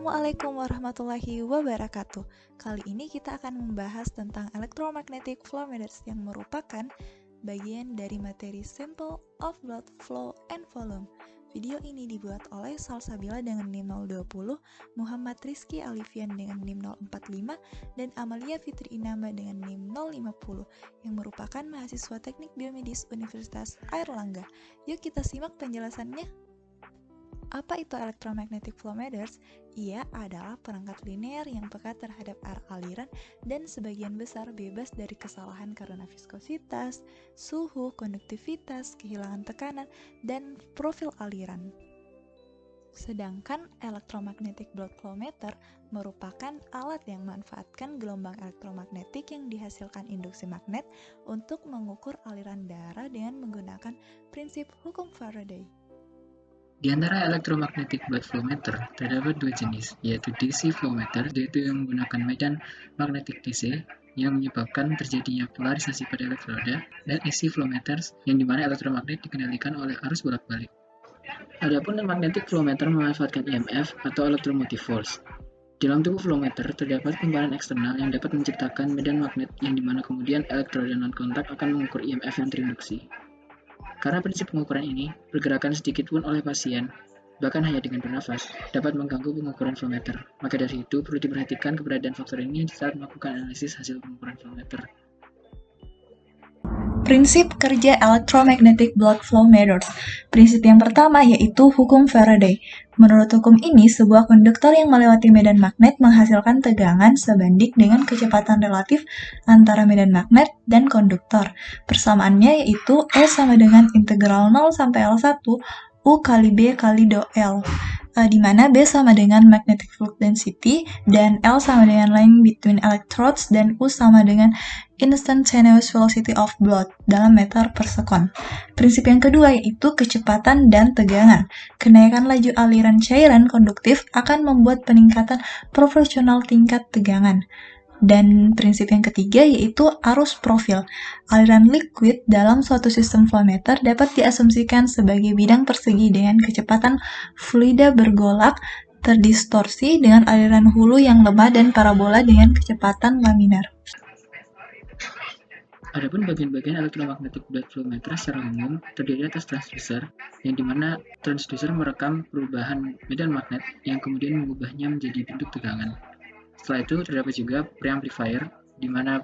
Assalamualaikum warahmatullahi wabarakatuh. Kali ini kita akan membahas tentang electromagnetic flow meters yang merupakan bagian dari materi Sample of Blood Flow and Volume. Video ini dibuat oleh Salsabila dengan NIM 020, Muhammad Rizky Alifian dengan NIM 045, dan Amalia Fitri Inamba dengan NIM 050 yang merupakan mahasiswa Teknik Biomedis Universitas Airlangga. Yuk kita simak penjelasannya. Apa itu electromagnetic flow meters? Ia adalah perangkat linear yang peka terhadap arah aliran dan sebagian besar bebas dari kesalahan karena viskositas, suhu, konduktivitas, kehilangan tekanan, dan profil aliran. Sedangkan electromagnetic blood flow meter merupakan alat yang memanfaatkan gelombang elektromagnetik yang dihasilkan induksi magnet untuk mengukur aliran darah dengan menggunakan prinsip hukum Faraday. Di antara electromagnetic blood flow meter, terdapat dua jenis, yaitu DC flow meter, yaitu yang menggunakan medan magnetik DC yang menyebabkan terjadinya polarisasi pada elektroda, dan AC flow meters, yang dimana elektromagnet dikendalikan oleh arus bolak-balik. Adapun magnetic flow meter memanfaatkan EMF atau electromotive force. Dalam tubuh flow meter terdapat kumparan eksternal yang dapat menciptakan medan magnet yang dimana kemudian elektroda non-kontak akan mengukur EMF yang terinduksi. Karena prinsip pengukuran ini, pergerakan sedikit pun oleh pasien, bahkan hanya dengan bernafas, dapat mengganggu pengukuran flow meter. Maka dari itu, perlu diperhatikan keberadaan faktor ini saat melakukan analisis hasil pengukuran flow meter. Prinsip kerja electromagnetic blood flow meters. Prinsip yang pertama yaitu hukum Faraday. Menurut hukum ini, sebuah konduktor yang melewati medan magnet menghasilkan tegangan sebanding dengan kecepatan relatif antara medan magnet dan konduktor. Persamaannya yaitu E sama dengan integral 0 sampai L1 U kali B kali do L, di mana B sama dengan magnetic flux density dan L sama dengan length between electrodes dan U sama dengan instantaneous velocity of blood dalam meter per sekon. Prinsip yang kedua yaitu kecepatan dan tegangan. Kenaikan laju aliran cairan konduktif akan membuat peningkatan proporsional tingkat tegangan. Dan prinsip yang ketiga yaitu arus profil. Aliran liquid dalam suatu sistem flow meter dapat diasumsikan sebagai bidang persegi dengan kecepatan fluida bergolak terdistorsi dengan aliran hulu yang lemah dan parabola dengan kecepatan laminar. Adapun bagian-bagian elektromagnetic blood flow meter secara umum terdiri atas transducer, yang dimana transducer merekam perubahan medan magnet yang kemudian mengubahnya menjadi bentuk tegangan. Setelah itu terdapat juga preamplifier, di mana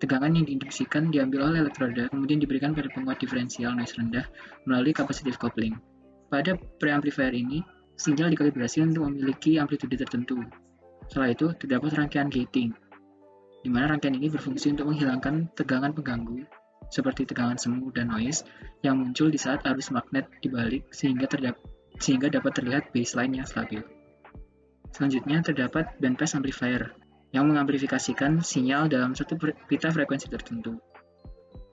tegangan yang diinduksikan diambil oleh elektroda kemudian diberikan pada penguat diferensial noise rendah melalui capacitive coupling. Pada preamplifier ini, sinyal dikalibrasi untuk memiliki amplitude tertentu. Setelah itu terdapat rangkaian gating, di mana rangkaian ini berfungsi untuk menghilangkan tegangan pengganggu seperti tegangan semu dan noise yang muncul di saat arus magnet dibalik sehingga dapat terlihat baseline yang stabil. Selanjutnya terdapat bandpass amplifier yang mengamplifikasikan sinyal dalam satu pita frekuensi tertentu.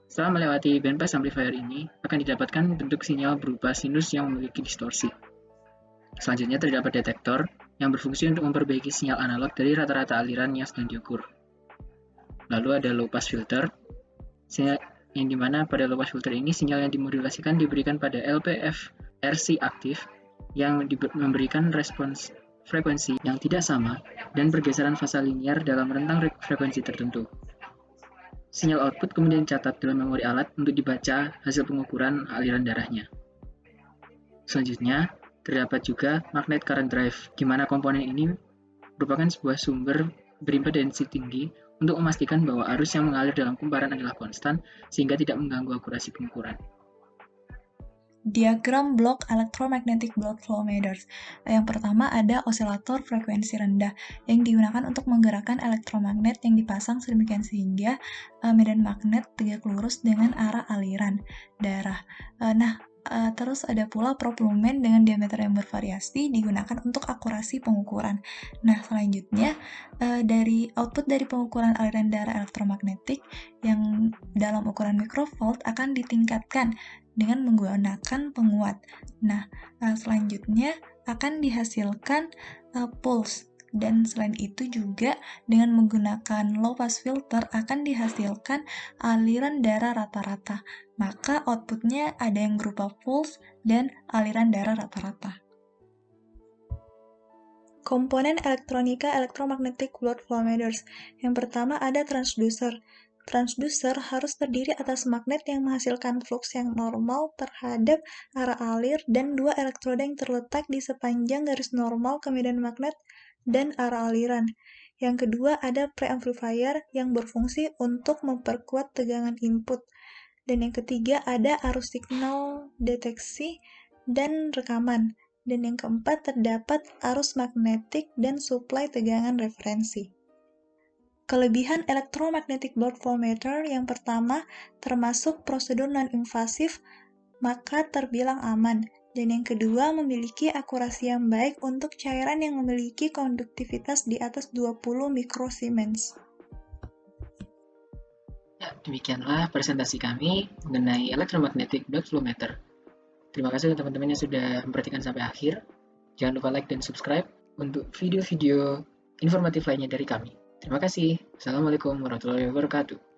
Setelah melewati bandpass amplifier ini, akan didapatkan bentuk sinyal berupa sinus yang memiliki distorsi. Selanjutnya terdapat detektor yang berfungsi untuk memperbaiki sinyal analog dari rata-rata aliran yang sedang diukur. Lalu ada low pass filter, yang dimana pada low pass filter ini sinyal yang dimodulasikan diberikan pada LPFRC aktif yang memberikan respons frekuensi yang tidak sama dan pergeseran fasa linear dalam rentang frekuensi tertentu. Sinyal output kemudian dicatat dalam memori alat untuk dibaca hasil pengukuran aliran darahnya. Selanjutnya, terdapat juga magnet current drive, di mana komponen ini merupakan sebuah sumber berimpedansi tinggi untuk memastikan bahwa arus yang mengalir dalam kumparan adalah konstan sehingga tidak mengganggu akurasi pengukuran. Diagram blok electromagnetic blood flow meters. Yang pertama ada osilator frekuensi rendah yang digunakan untuk menggerakkan elektromagnet yang dipasang sedemikian sehingga medan magnet tegak lurus dengan arah aliran darah. Terus ada pula probe lumen dengan diameter yang bervariasi digunakan untuk akurasi pengukuran. Nah, selanjutnya dari output dari pengukuran aliran darah elektromagnetik yang dalam ukuran mikrovolt akan ditingkatkan dengan menggunakan penguat. Nah, selanjutnya akan dihasilkan pulse. Dan selain itu juga dengan menggunakan low pass filter akan dihasilkan aliran darah rata-rata. Maka outputnya ada yang berupa pulse dan aliran darah rata-rata. Komponen elektronika electromagnetic blood flow meters. Yang pertama ada transducer. Transducer harus terdiri atas magnet yang menghasilkan flux yang normal terhadap arah alir dan dua elektroda yang terletak di sepanjang garis normal ke medan magnet dan arah aliran. Yang kedua ada preamplifier yang berfungsi untuk memperkuat tegangan input. Dan yang ketiga ada arus signal deteksi dan rekaman. Dan yang keempat terdapat arus magnetik dan suplai tegangan referensi. Kelebihan electromagnetic blood flow meter yang pertama termasuk prosedur non-invasif, maka terbilang aman. Dan yang kedua memiliki akurasi yang baik untuk cairan yang memiliki konduktivitas di atas 20 mikrosiemens. Ya, demikianlah presentasi kami mengenai electromagnetic blood flow meter. Terima kasih teman-teman yang sudah memperhatikan sampai akhir. Jangan lupa like dan subscribe untuk video-video informatif lainnya dari kami. Terima kasih. Assalamualaikum warahmatullahi wabarakatuh.